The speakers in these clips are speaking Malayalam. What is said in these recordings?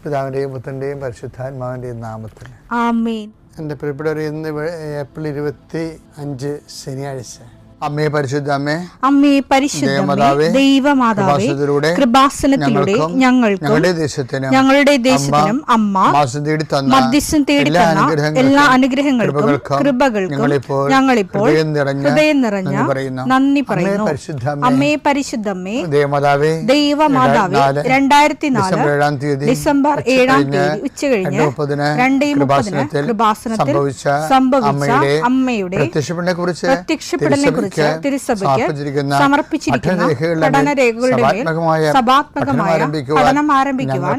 പിതാവിൻ്റെയും പുത്രൻ്റെയും പരിശുദ്ധാത്മാവിൻ്റെയും നാമത്തിൽ ആമേൻ. എൻ്റെ പ്രിയപ്പെട്ടവരെ, ഇന്ന് ഏപ്രിൽ 25 ശനിയാഴ്ച. അമ്മേ പരിശുദ്ധ അമ്മേ, അമ്മേ പരിശുദ്ധമേ, ദൈവമാതാവേ, കൃപാസനത്തിലൂടെ ഞങ്ങൾക്കും ഞങ്ങളുടെ ദേശത്തിനും അമ്മ മധ്യസ്ഥം തേടി തന്ന എല്ലാ അനുഗ്രഹങ്ങൾക്കും കൃപകൾക്കും ഞങ്ങളിപ്പോൾ ഹൃദയം നിറഞ്ഞ നന്ദി പറയുന്നു. അമ്മേ പരിശുദ്ധമേ, ദൈവമാതാവേ, 2004 ഡിസംബർ 7 ഉച്ചകഴിഞ്ഞ് 2:30 കൃപാസനത്തിൽ സംഭവിച്ച അമ്മയുടെ പ്രത്യക്ഷപ്പെടലിനെ കുറിച്ച് തിരുസഭയ്ക്ക് സമർപ്പിച്ചിരിക്കുന്ന പഠനരേഖകളുടെ മേൽ സഭാത്മകമായ പഠനം ആരംഭിക്കുവാൻ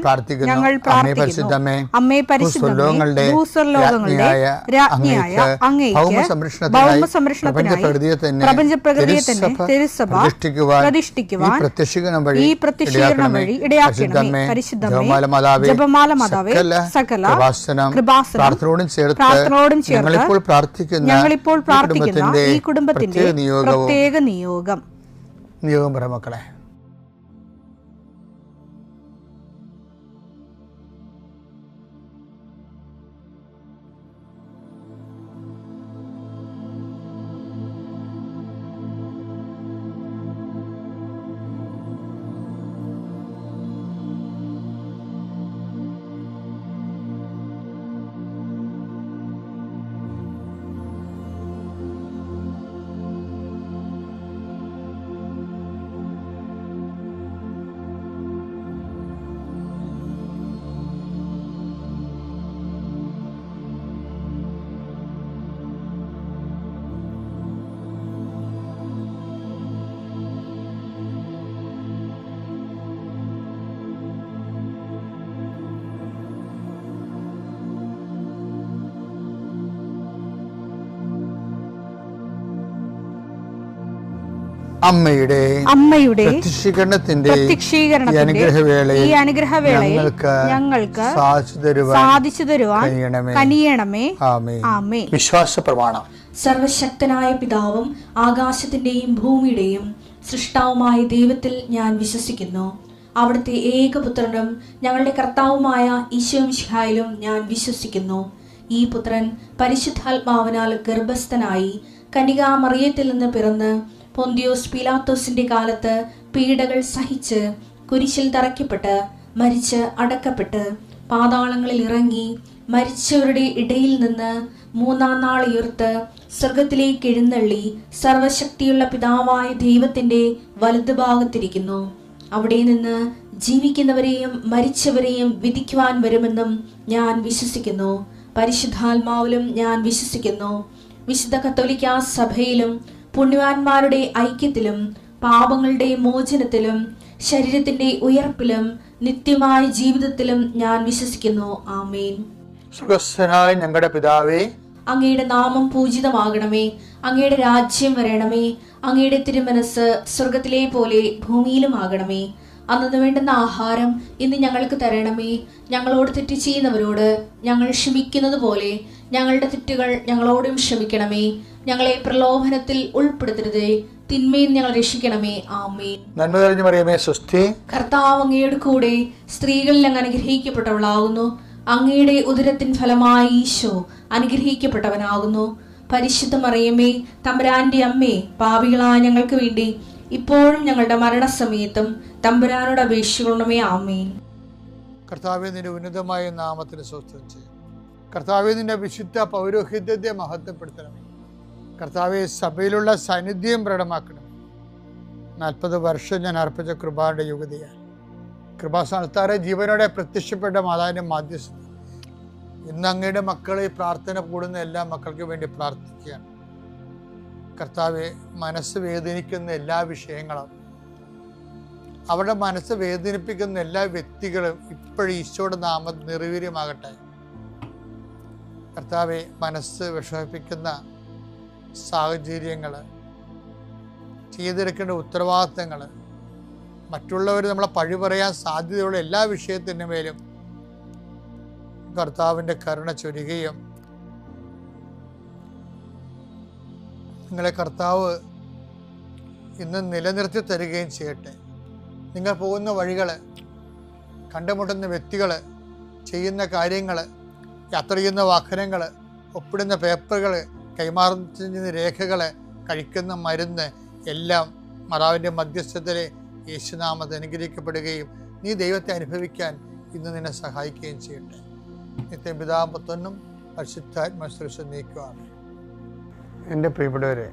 ഞങ്ങൾ പ്രാർത്ഥിക്കുന്നു. അമ്മേ പരിശുദ്ധമേ, ഭൂസ്വർലോകങ്ങളുടെ രാജ്ഞിയായ അങ്ങേയ്ക്ക് ഭൗമസംരക്ഷണത്തിനായി പ്രപഞ്ചപ്രകൃതിയെ തന്നെ തിരുസഭ പ്രതിഷ്ഠിക്കുവാൻ ഈ പ്രത്യക്ഷീകരണം വഴി ഇടയാക്കണമേ. പരിശുദ്ധമേ, ജപമാല മാതാവേ, സകല കൃപാസനം പ്രാർത്ഥനയോടും ചേർത്ത് ഞങ്ങളിപ്പോൾ പ്രാർത്ഥിക്കുന്ന ഈ കുടുംബത്തിന്റെ പ്രത്യേക നിയോഗം പറ മക്കളെ. അമ്മയുടെ പ്രത്യക്ഷീകരണത്തിന്റെ ഈ അനുഗ്രഹവേളയിൽ ഞങ്ങൾക്ക് സാധിച്ചു തരുവാൻ കനിയണമേ. ആമേൻ. വിശ്വാസ പ്രമാണം. സർവശക്തനായ പിതാവും ആകാശത്തിന്റെയും ഭൂമിയുടെയും സൃഷ്ടാവുമായ ദൈവത്തിൽ ഞാൻ വിശ്വസിക്കുന്നു. അവിടുത്തെ ഏകപുത്രനും ഞങ്ങളുടെ കർത്താവുമായ ഈശോമിശിഹായിലും ഞാൻ വിശ്വസിക്കുന്നു. ഈ പുത്രൻ പരിശുദ്ധാത്മാവിനാൽ ഗർഭസ്ഥനായി കന്യകാമറിയത്തിൽ നിന്ന് പിറന്ന് പൊന്തിയോസ് പീലാത്തോസിന്റെ കാലത്ത് പീഡകൾ സഹിച്ച് കുരിശിൽ തറയ്ക്കപ്പെട്ട് മരിച്ച് അടക്കപ്പെട്ട് പാതാളങ്ങളിൽ ഇറങ്ങി മരിച്ചവരുടെ ഇടയിൽ നിന്ന് 3-ാം നാൾ ഉയർത്ത് സ്വർഗത്തിലേക്ക് എഴുന്നള്ളി സർവശക്തിയുള്ള പിതാവായ ദൈവത്തിന്റെ വലതുഭാഗത്തിരിക്കുന്നു. അവിടെ നിന്ന് ജീവിക്കുന്നവരെയും മരിച്ചവരെയും വിധിക്കുവാൻ വരുമെന്നും ഞാൻ വിശ്വസിക്കുന്നു. പരിശുദ്ധാത്മാവിലും ഞാൻ വിശ്വസിക്കുന്നു. വിശുദ്ധ കത്തോലിക്കാ സഭയിലും പുണ്യവാന്മാരുടെ ഐക്യത്തിലും പാപങ്ങളുടെ മോചനത്തിലും ശരീരത്തിന്റെ ഉയർപ്പിലും നിത്യമായ ജീവിതത്തിലും ഞാൻ വിശ്വസിക്കുന്നു. ആമേൻ. സുഖസ്ഥനായ ഞങ്ങളുടെ പിതാവേ, അങ്ങയുടെ നാമം പൂജിതമാകണമേ. അങ്ങയുടെ രാജ്യം വരണമേ. അങ്ങയുടെ തിരുമനസ് സ്വർഗത്തിലെ പോലെ ഭൂമിയിലും ആകണമേ. അന്നു വേണ്ടുന്ന ആഹാരം ഇന്ന് ഞങ്ങൾക്ക് തരണമേ. ഞങ്ങളോട് തെറ്റ് ചെയ്യുന്നവരോട് ഞങ്ങൾ ക്ഷമിക്കുന്നത് പോലെ ഞങ്ങളുടെ തെറ്റുകൾ ഞങ്ങളോടും ക്ഷമിക്കണമേ. ഞങ്ങളെ പ്രലോഭനത്തിൽ ഉൾപ്പെടുത്തരുതേ, തിന്മയിൽ ഞങ്ങൾ രക്ഷിക്കണമേ. ആമേൻ. നന്മ നിറഞ്ഞ മറിയമേ, സ്വസ്തി. കർത്താവ് അങ്ങയുടെ കൂടെ സ്ത്രീകളിൽ അങ്ങ് അനുഗ്രഹിക്കപ്പെട്ടവളാകുന്നു. അങ്ങയുടെ ഉദരത്തിൻ ഫലമായി ഈശോ അനുഗ്രഹിക്കപ്പെട്ടവനാകുന്നു. പരിശുദ്ധ മറിയമേ, തമ്പുരാന്റെ അമ്മേ, പാപികളായ ഞങ്ങൾക്ക് വേണ്ടി ഇപ്പോഴും ഞങ്ങളുടെ മരണസമയത്തും തമ്പുരാനോട് അപേക്ഷിക്കണമേ. ആമേൻ. കർത്താവേ, നിന്റെ ഉന്നതമായ നാമത്തിന് സ്വസ്ഥം ചെയ്യും. കർത്താവേ, നിന്റെ വിശുദ്ധ പൗരോഹിത്യത്തെ മഹത്വപ്പെടുത്തണമേ. കർത്താവെ, സഭയിലുള്ള സാന്നിധ്യം പ്രകടമാക്കണം. 40 വർഷം ഞാൻ അർപ്പിച്ച കൃപാന്റെ യുഗതിയാണ്. കൃപാസ്ഥാനത്താറെ ജീവനോടെ പ്രത്യക്ഷപ്പെട്ട മാതാവിന്റെ മാധ്യസ്ഥത ഇന്ന് അങ്ങയുടെ മക്കളെ പ്രാർത്ഥന കൂടുന്ന എല്ലാ മക്കൾക്ക് വേണ്ടി പ്രാർത്ഥിക്കുകയാണ്. കർത്താവെ, മനസ്സ് വേദനിക്കുന്ന എല്ലാ വിഷയങ്ങളും, അവരുടെ മനസ്സ് വേദനിപ്പിക്കുന്ന എല്ലാ വ്യക്തികളും ഇപ്പോഴും ഈശോയുടെ നാമം നിർവീര്യമാകട്ടെ. കർത്താവെ, മനസ്സ് വിഷമിപ്പിക്കുന്ന സാഹചര്യങ്ങൾ, ചെയ്തെടുക്കേണ്ട ഉത്തരവാദിത്തങ്ങൾ, മറ്റുള്ളവർ നമ്മളെ പഴി പറയാൻ സാധ്യതയുള്ള എല്ലാ വിഷയത്തിൻ്റെ മേലും കർത്താവിൻ്റെ കരുണ ചൊരിയുകയും നിങ്ങളെ കർത്താവ് ഇന്ന് നിലനിർത്തി തരികയും ചെയ്യട്ടെ. നിങ്ങൾ പോകുന്ന വഴികൾ, കണ്ടുമുട്ടുന്ന വ്യക്തികൾ, ചെയ്യുന്ന കാര്യങ്ങൾ, യാത്ര ചെയ്യുന്ന വാഹനങ്ങൾ, ഒപ്പിടുന്ന പേപ്പറുകൾ, കൈമാറുന്ന രേഖകൾ, കഴിക്കുന്ന മരുന്ന് എല്ലാം മാതാവിൻ്റെ മധ്യസ്ഥതയിൽ യേശുനാമത്തിൽ അനുഗ്രഹിക്കപ്പെടുകയും നീ ദൈവത്തെ അനുഭവിക്കാൻ ഇന്ന് നിന്നെ സഹായിക്കുകയും ചെയ്യട്ടെ. നിത്യം പിതാവും പുത്രനും പരിശുദ്ധാത്മാശ്രേഷ്ഠ നീക്കുവാണ്. എൻ്റെ പ്രിയപ്പെട്ടവരെ,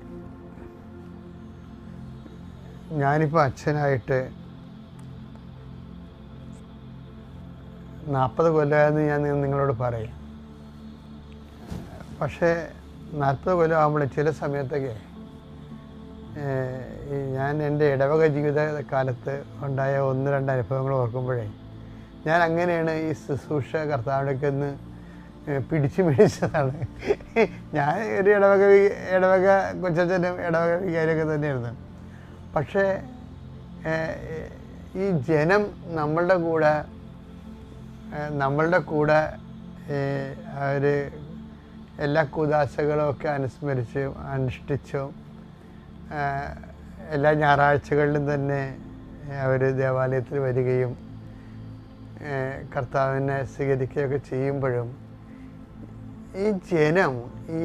ഞാനിപ്പോൾ അച്ഛനായിട്ട് 40 കൊല്ലമായെന്ന് ഞാൻ നിങ്ങളോട് പറയാം. പക്ഷേ 40 കൊല്ലം ആകുമ്പോൾ ചില സമയത്തൊക്കെ ഞാൻ എൻ്റെ ഇടവക ജീവിതകാലത്ത് ഉണ്ടായ 1-2 അനുഭവങ്ങൾ ഓർക്കുമ്പോഴേ ഞാൻ അങ്ങനെയാണ് ഈ ശുശ്രൂഷ കർത്താവിലേക്ക് ഒന്ന് പിടിച്ചു മേടിച്ചതാണ്. ഞാൻ ഒരു ഇടവക കൊച്ചച്ഛനും ഇടവക വികാരിയൊക്കെ തന്നെയായിരുന്നു. പക്ഷേ ഈ ജനം നമ്മളുടെ കൂടെ അവർ എല്ലാ കൂദാശകളും ഒക്കെ അനുസ്മരിച്ചും അനുഷ്ഠിച്ചും എല്ലാ ഞായറാഴ്ചകളിലും തന്നെ അവർ ദേവാലയത്തിൽ വരികയും കർത്താവിനെ സ്വീകരിക്കുകയൊക്കെ ചെയ്യുമ്പോഴും ഈ ജനം ഈ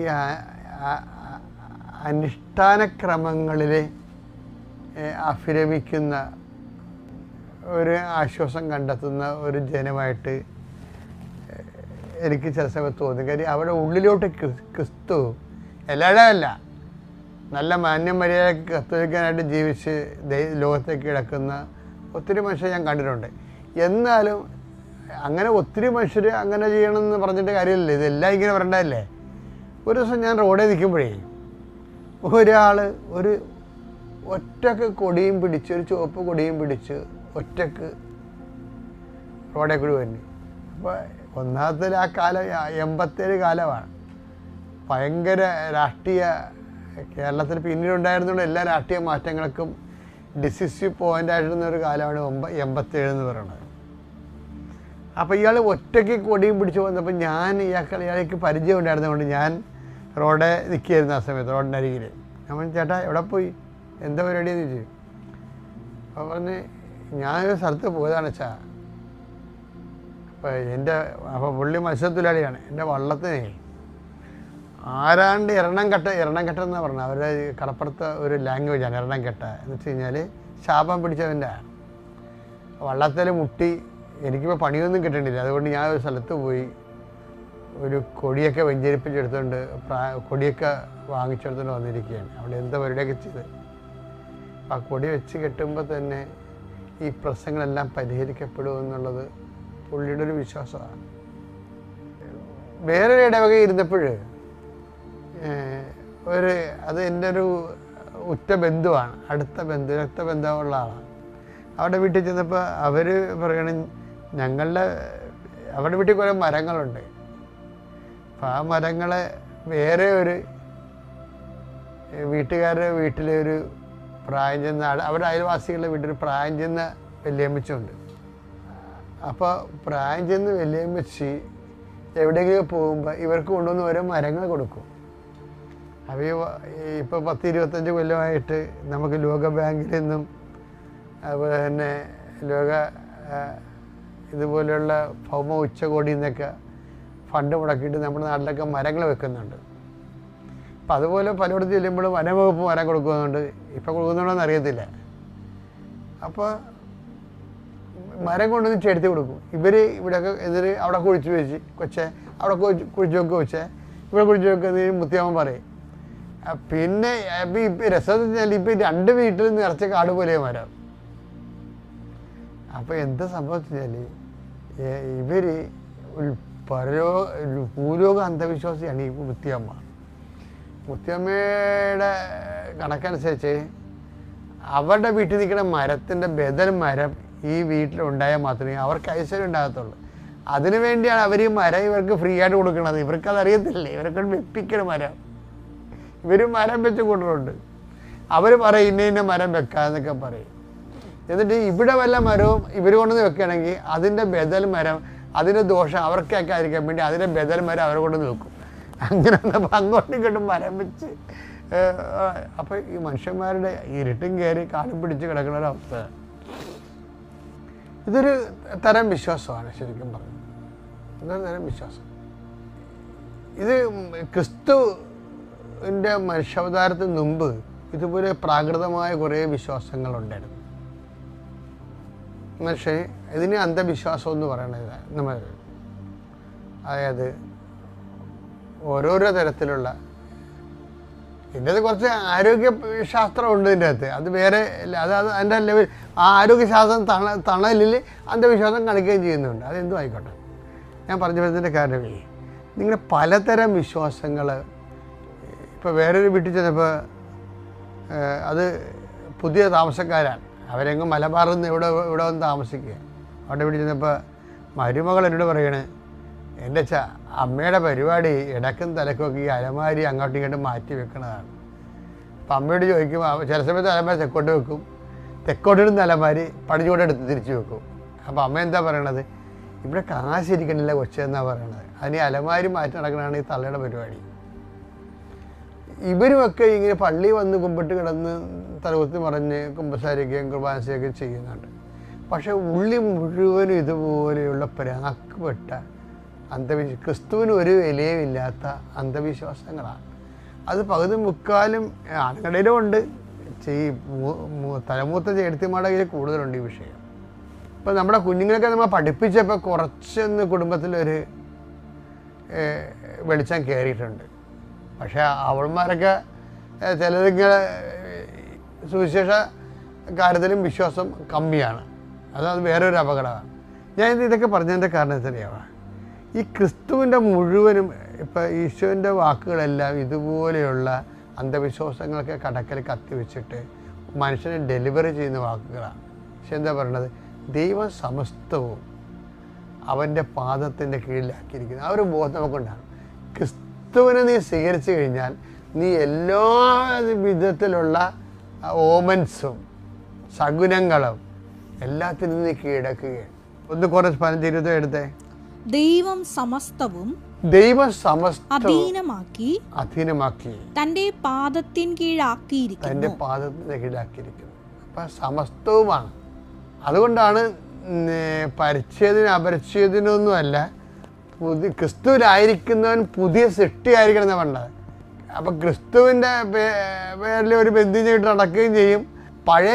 അനുഷ്ഠാനക്രമങ്ങളിൽ അഭിരമിക്കുന്ന ഒരു ആശ്വാസം കണ്ടെത്തുന്ന ഒരു ജനമായിട്ട് എനിക്ക് ചില സമയത്ത് തോന്നി. കാര്യം അവിടെ ഉള്ളിലോട്ട് ക്രിസ്തു എല്ലാവരും അല്ല, നല്ല മാന്യം മര്യാദയ്ക്ക് കത്തോലിക്കാനായിട്ട് ജീവിച്ച് ലോകത്തേക്ക് കിടക്കുന്ന ഒത്തിരി മനുഷ്യരെ ഞാൻ കണ്ടിട്ടുണ്ട്. എന്നാലും അങ്ങനെ ഒത്തിരി മനുഷ്യർ അങ്ങനെ ചെയ്യണമെന്ന് പറഞ്ഞിട്ട് കാര്യമില്ല, ഇതെല്ലാം ഇങ്ങനെ വരണ്ടല്ലേ. ഒരു ദിവസം ഞാൻ റോഡിൽ നിൽക്കുമ്പോഴേ ഒരാൾ ഒരു ഒറ്റക്ക് കൊടിയും പിടിച്ച്, ഒരു ചുവപ്പ് കൊടിയും പിടിച്ച് ഒറ്റക്ക് റോഡിൽ കൂടി വന്നു. അപ്പോൾ ഒന്നാമത്തെ ആ കാലം 87 കാലമാണ്. ഭയങ്കര രാഷ്ട്രീയ കേരളത്തിൽ പിന്നീടുണ്ടായിരുന്നുള്ള എല്ലാ രാഷ്ട്രീയ മാറ്റങ്ങൾക്കും ഡിസിസീവ് പോയിൻ്റായിരുന്ന ഒരു കാലമാണ് 87 എന്ന് പറയുന്നത്. അപ്പോൾ ഇയാൾ ഒറ്റയ്ക്ക് കൊടിയും പിടിച്ച് വന്നപ്പോൾ ഇയാൾക്ക് പരിചയം ഉണ്ടായിരുന്നതുകൊണ്ട് ഞാൻ റോഡിൽ നിൽക്കുകയായിരുന്നു. ആ സമയത്ത് റോഡിൻ്റെ അരികിൽ ഞാൻ പറഞ്ഞു, ചേട്ടാ എവിടെ പോയി, എന്താ പരിപാടിയെന്ന് ചോദിച്ചു. അപ്പോൾ പറഞ്ഞ് ഞാനൊരു സ്ഥലത്ത് പോയതാണ് വെച്ചാ. അപ്പോൾ പുള്ളി മത്സ്യത്തൊഴിലാളിയാണ്. എൻ്റെ വള്ളത്തിനെ ആരാണ്ട് എറണംകെട്ട എന്നാണ് പറഞ്ഞത്. അവരുടെ കടപ്പുറത്ത് ഒരു ലാംഗ്വേജാണ് എറണംകെട്ട എന്ന് വെച്ച് കഴിഞ്ഞാൽ ശാപം പിടിച്ചവൻ്റെ. വള്ളത്തിൽ മുട്ടി എനിക്കിപ്പോൾ പണിയൊന്നും കിട്ടേണ്ടില്ല. അതുകൊണ്ട് ഞാൻ ഒരു സ്ഥലത്ത് പോയി ഒരു കൊടിയൊക്കെ വെഞ്ചരിപ്പിച്ചെടുത്തുകൊണ്ട് കൊടിയൊക്കെ വാങ്ങിച്ചെടുത്തുകൊണ്ട് വന്നിരിക്കുകയാണ്. അവിടെ എന്താ പരിപാടിയൊക്കെ ചെയ്ത് ആ കൊടി വെച്ച് കെട്ടുമ്പോൾ തന്നെ ഈ പ്രശ്നങ്ങളെല്ലാം പരിഹരിക്കപ്പെടുമെന്നുള്ളത് പുള്ളിയുടെ ഒരു വിശ്വാസമാണ്. വേറൊരു ഇടവക ഇരുന്നപ്പോൾ അത് എൻ്റെ ഒരു ഉറ്റ ബന്ധുവാണ്, രക്തബന്ധമുള്ള ആളാണ്. അവിടെ വീട്ടിൽ ചെന്നപ്പോൾ അവർ പറയണം, അവരുടെ വീട്ടിൽ കുറേ മരങ്ങളുണ്ട്. അപ്പോൾ ആ മരങ്ങളെ വേറെ ഒരു വീട്ടുകാരുടെ വീട്ടിലെ ഒരു പ്രായം ചെന്ന അവിടെ അയൽവാസികളുടെ വീട്ടിൽ പ്രായം ചെന്ന വല്യമ്മച്ചുണ്ട്. അപ്പോൾ പ്രായം ചെന്ന് വല്യമ്മച്ചി എവിടെയെങ്കിലും പോകുമ്പോൾ ഇവർക്ക് കൊണ്ടുവന്ന് ഓരോ മരങ്ങൾ കൊടുക്കും. അപ്പോൾ ഇപ്പോൾ 10-25 കൊല്ലമായിട്ട് നമുക്ക് ലോകബാങ്കിൽ നിന്നും അതുപോലെ തന്നെ ഇതുപോലെയുള്ള ഭൗമ ഉച്ചകോടിയിൽ നിന്നൊക്കെ ഫണ്ട് മുടക്കിയിട്ട് നമ്മുടെ നാട്ടിലൊക്കെ മരങ്ങൾ വെക്കുന്നുണ്ട്. അപ്പം അതുപോലെ പലയിടത്ത് ചെല്ലുമ്പോൾ വനംവകുപ്പ് മരം കൊടുക്കുന്നുണ്ട്. ഇപ്പോൾ കൊടുക്കുന്നുണ്ടോയെന്ന് അറിയത്തില്ല. അപ്പോൾ മരം കൊണ്ടുവന്ന് ചെടുത്ത് കൊടുക്കും. ഇവിടെയൊക്കെ അവിടെ കുഴിച്ച് വെച്ച് അവിടെ കുഴിച്ച് വെക്കുക ഇവിടെ കുഴിച്ച് വെക്കുന്നതിന് മുത്തിയാമ്മൻ പറയും. പിന്നെ രസം വെച്ചാൽ ഇപ്പം 2 വീട്ടിൽ നിറച്ച കാട് പോലെ മരം. അപ്പോൾ എന്താ സംഭവിച്ചാൽ ഇവർ ഭൂലോക അന്ധവിശ്വാസിയാണ് ഈ മുത്തിയമ്മ. മുത്തിയമ്മയുടെ കണക്കനുസരിച്ച് അവരുടെ വീട്ടിൽ നിൽക്കുന്ന മരത്തിൻ്റെ ബദൽ മരം ഈ വീട്ടിലുണ്ടായാൽ മാത്രമേ അവർക്ക് ഐശ്വര്യം ഉണ്ടാകത്തുള്ളൂ. അതിനു വേണ്ടിയാണ് അവർ ഈ മരം ഇവർക്ക് ഫ്രീ ആയിട്ട് കൊടുക്കുന്നത്. ഇവർക്കതറിയത്തില്ലേ, ഇവർക്ക് വെപ്പിക്കണം മരം. ഇവർ മരം വെച്ച് കൊണ്ടുണ്ട്. അവർ പറയും ഇന്ന മരം വെക്കാന്നൊക്കെ പറയും. എന്നിട്ട് ഇവിടെ വല്ല മരവും ഇവർ കൊണ്ടുവന്ന് വെക്കുകയാണെങ്കിൽ അതിൻ്റെ ബദൽ മരം, അതിൻ്റെ ദോഷം അവർക്കൊക്കെ ആയിരിക്കാൻ വേണ്ടി അതിൻ്റെ ബദൽ മരം അവരെ കൊണ്ടുവന്ന് വെക്കും. അങ്ങനെ വന്നപ്പോൾ അങ്ങോട്ടും ഇങ്ങോട്ടും മരം വെച്ച് അപ്പോൾ ഈ മനുഷ്യന്മാരുടെ ഇരുട്ടും കയറി കാടും പിടിച്ച് കിടക്കുന്ന ഒരവസ്ഥ. ഇതൊരു തരം വിശ്വാസമാണ് ശരിക്കും പറഞ്ഞത്. അതൊരു തരം വിശ്വാസം. ഇത് ക്രിസ്തുവിൻ്റെ മനുഷ്യാവതാരത്തിന് മുമ്പ് ഇതുപോലെ പ്രാകൃതമായ കുറേ വിശ്വാസങ്ങളുണ്ടായിരുന്നു. പക്ഷേ ഇതിന് അന്ധവിശ്വാസം എന്ന് പറയണത് നമ്മൾ, അതായത് ഓരോരോ തരത്തിലുള്ള, ഇതിൻ്റെ കുറച്ച് ആരോഗ്യശാസ്ത്രം ഉണ്ട് ഇതിൻ്റെ അകത്ത്, അത് വേറെ അത് അതിൻ്റെ ലെവൽ, ആ ആരോഗ്യശാസ്ത്രം തണലിൽ അന്ധവിശ്വാസം കാണിക്കുകയും ചെയ്യുന്നുണ്ട്. അതെന്തും ആയിക്കോട്ടെ. ഞാൻ പറഞ്ഞു വരുന്നതിൻ്റെ കാരണമേ, നിങ്ങൾ പലതരം വിശ്വാസങ്ങൾ, ഇപ്പോൾ വേറൊരു വീട്ടിൽ ചെന്നപ്പോൾ അത് പുതിയ താമസക്കാരാണ്, അവരെങ്ങും മലബാറിൽ നിന്ന് ഇവിടെ വന്ന് താമസിക്കുക. അവിടെ വീട്ടിൽ ചെന്നപ്പോൾ മരുമകൾ എന്നോട് പറയണേ, എൻ്റെ അമ്മയുടെ പരിപാടി ഇടക്കും തലക്കൊക്കെ ഈ അലമാരി അങ്ങോട്ടും ഇങ്ങോട്ടും മാറ്റി വെക്കണതാണ്. അപ്പം അമ്മയോട് ചോദിക്കുമ്പോൾ ചില സമയത്ത് അലമാരി തെക്കോട്ട് വെക്കും, തെക്കോട്ടിടുന്ന അലമാരി പടിഞ്ഞോട്ടെടുത്ത് തിരിച്ചു വെക്കും. അപ്പോൾ അമ്മ എന്താ പറയണത്, ഇവിടെ കാശിരിക്കണില്ല കൊച്ചെന്നാണ് പറയണത്. അതിന് അലമാരി മാറ്റി നടക്കണതാണ് ഈ തള്ളയുടെ പരിപാടി. ഇവരുമൊക്കെ ഇങ്ങനെ പള്ളി വന്ന് കുമ്പിട്ട് കിടന്ന് തലകുത്തി മറിഞ്ഞ് കുമ്പസാരിക്കുകയും കുർബാനയൊക്കെ ചെയ്യുന്നുണ്ട്. പക്ഷേ ഉള്ളി മുഴുവനും ഇതുപോലെയുള്ള പ്രാക്കപ്പെട്ട ക്രിസ്തുവിന് ഒരു വിലയുമില്ലാത്ത അന്ധവിശ്വാസങ്ങളാണ്. അത് പകുതി മുക്കാലും ആണുങ്ങളിലും ഉണ്ട്, തലമൂത്ത ചേർത്തിമാരുടെ കയ്യിൽ കൂടുതലുണ്ട് ഈ വിഷയം. ഇപ്പം നമ്മുടെ കുഞ്ഞുങ്ങളൊക്കെ നമ്മൾ പഠിപ്പിച്ചപ്പോൾ കുറച്ചൊന്ന് കുടുംബത്തിലൊരു വെളിച്ചം കയറിയിട്ടുണ്ട്. പക്ഷേ അവന്മാരൊക്കെ ചിലതിങ്ങനെ സുവിശേഷ കാര്യത്തിലും വിശ്വാസം കമ്മിയാണ്. അത് വേറൊരു അപകടമാണ്. ഞാൻ ഇതൊക്കെ പറഞ്ഞതിൻ്റെ കാരണം എത്രയാണ്, ഈ ക്രിസ്തുവിൻ്റെ മുഴുവനും ഇപ്പം ഈശോൻ്റെ വാക്കുകളെല്ലാം ഇതുപോലെയുള്ള അന്ധവിശ്വാസങ്ങളൊക്കെ കടക്കൽ കത്തിവെച്ചിട്ട് മനുഷ്യനെ ഡെലിവറി ചെയ്യുന്ന വാക്കുകളാണ്. പക്ഷെ എന്താ പറയണത്, ദൈവം സമസ്തവും അവൻ്റെ പാദത്തിൻ്റെ കീഴിലാക്കിയിരിക്കുന്നു. ആ ഒരു ബോധം നമുക്കുണ്ടാകും. ക്രിസ്തുവിനെ നീ സ്വീകരിച്ചു കഴിഞ്ഞാൽ നീ എല്ലാ വിധത്തിലുള്ള ഓമൻസും സഗുണങ്ങളും എല്ലാത്തിനും നീ കീഴടക്കുകയാണ്. ഒന്ന് കുറച്ച് 15-20 എടുത്തേ. ദൈവം സമസ്തവും അധീനമാക്കി തന്റെ പാദത്തിന് കീഴാക്കിയിരിക്കുന്നു. അപ്പം സമസ്തവുമാണ്. അതുകൊണ്ടാണ് പരിച്ഛേദന അപരിച്ഛേദനൊന്നുമല്ല, ക്രിസ്തുവിലായിരിക്കുന്നവൻ പുതിയ സൃഷ്ടിയായിരിക്കണം എന്ന് പറഞ്ഞത്. അപ്പം ക്രിസ്തുവിൻ്റെ പേരിൽ ഒരു ബന്ധം ചെയ്തിട്ട് നടക്കുകയും ചെയ്യും. പഴയ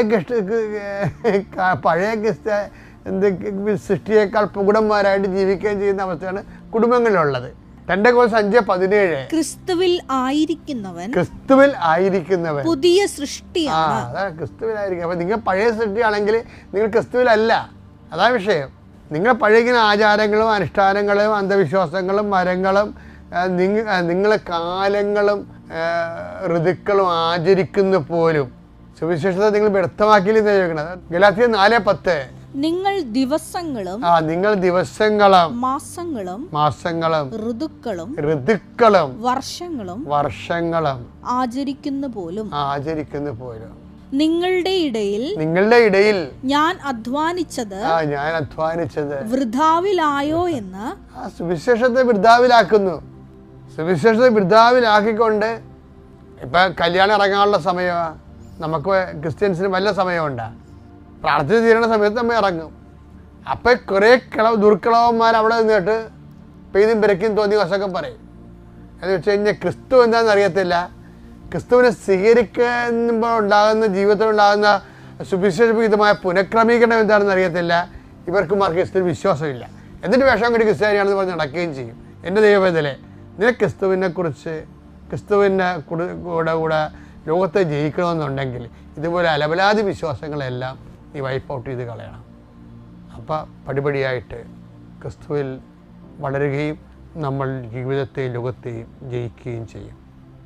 സൃഷ്ടിയേക്കാൾ പുകുടന്മാരായിട്ട് ജീവിക്കുകയും ചെയ്യുന്ന അവസ്ഥയാണ് കുടുംബങ്ങളിലുള്ളത്. 2 Corinthians 5:17 ക്രിസ്തുവിൽ ആയിരിക്കുന്നവൻ പുതിയ സൃഷ്ടിയാണ്. അതാണ് ക്രിസ്തുവിലായിരിക്കും. അപ്പം നിങ്ങൾ പഴയ സൃഷ്ടിയാണെങ്കിൽ നിങ്ങൾ ക്രിസ്തുവിലല്ല. അതാ വിഷയം. നിങ്ങൾ പഴയ ആചാരങ്ങളും അനുഷ്ഠാനങ്ങളും അന്ധവിശ്വാസങ്ങളും മരങ്ങളും നിങ്ങൾ കാലങ്ങളും ഋതുക്കളും ആചരിക്കുന്ന പോലും സുവിശേഷത നിങ്ങൾ വ്യർത്ഥമാക്കിയില്ലെന്ന് ചോദിക്കണത്. ഗലാത്യർ 4:10 നിങ്ങൾ ദിവസങ്ങളും മാസങ്ങളും ഋതുക്കളും വർഷങ്ങളും ആചരിക്കുന്ന പോലും നിങ്ങളുടെ ഇടയിൽ ഞാൻ അധ്വാനിച്ചത് വൃഥാവിലായോ എന്ന് സുവിശേഷത്തെ വൃഥാവിലാക്കിക്കൊണ്ട് ഇപ്പൊ കല്യാണം ഇറങ്ങാനുള്ള സമയമാണ്. നമുക്ക് ക്രിസ്ത്യൻസിന് വല്ല സമയമുണ്ടാ, പ്രാർത്ഥന തീരുന്ന സമയത്ത് നമ്മൾ ഇറങ്ങും. അപ്പം കുറേ ദുർക്കിളവന്മാർ അവിടെ നിന്നിട്ട് പെയ്തും പെരക്കും തോന്നിയ വശമൊക്കെ പറയും. എന്ന് വെച്ച് കഴിഞ്ഞാൽ ക്രിസ്തു എന്താണെന്ന് അറിയത്തില്ല, ക്രിസ്തുവിനെ സ്വീകരിക്കുമ്പോൾ ഉണ്ടാകുന്ന ജീവിതത്തിലുണ്ടാകുന്ന സുവിശേഷവിധമായ പുനഃക്രമീകരണം എന്താണെന്ന് അറിയത്തില്ല. ഇവർക്കുമാർക്ക് ക്രിസ്തുവിന് വിശ്വാസമില്ല. എന്നിട്ട് വേഷം കെട്ടി ക്രിസ്ത്യാനിയാണെന്ന് പറഞ്ഞ് നടക്കുകയും ചെയ്യും. എൻ്റെ ദൈവവേദനയെ നിനക്ക് ക്രിസ്തുവിൻ്റെ കൂടെ ലോകത്തെ ജയിക്കണമെന്നുണ്ടെങ്കിൽ ഇതുപോലെ അലബലാതി വിശ്വാസങ്ങളെല്ലാം നീ വൈപ്പ് ഔട്ട് ചെയ്ത് കളയണം. അപ്പം പടിപടിയായിട്ട് ക്രിസ്തുവിൽ വളരുകയും നമ്മൾ ജീവിതത്തെയും ലോകത്തെയും ജയിക്കുകയും ചെയ്യും.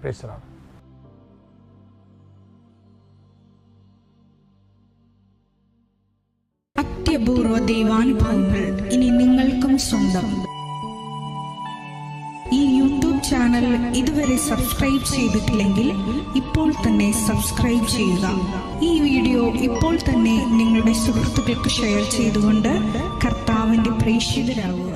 Praise the Lord. അത്യപൂർവ ദൈവാനുഭവങ്ങൾ ഇനി നിങ്ങൾക്കും സ്വന്തം. ഈ യൂട്യൂബ് ചാനൽ ഇതുവരെ സബ്സ്ക്രൈബ് ചെയ്തിട്ടില്ലെങ്കിൽ ഇപ്പോൾ തന്നെ സബ്സ്ക്രൈബ് ചെയ്യുക. ഈ വീഡിയോ ഇപ്പോൾ തന്നെ നിങ്ങളുടെ സുഹൃത്തുക്കൾക്ക് ഷെയർ ചെയ്തുകൊണ്ട് കർത്താവിന്റെ പ്രേക്ഷിതരാകുക.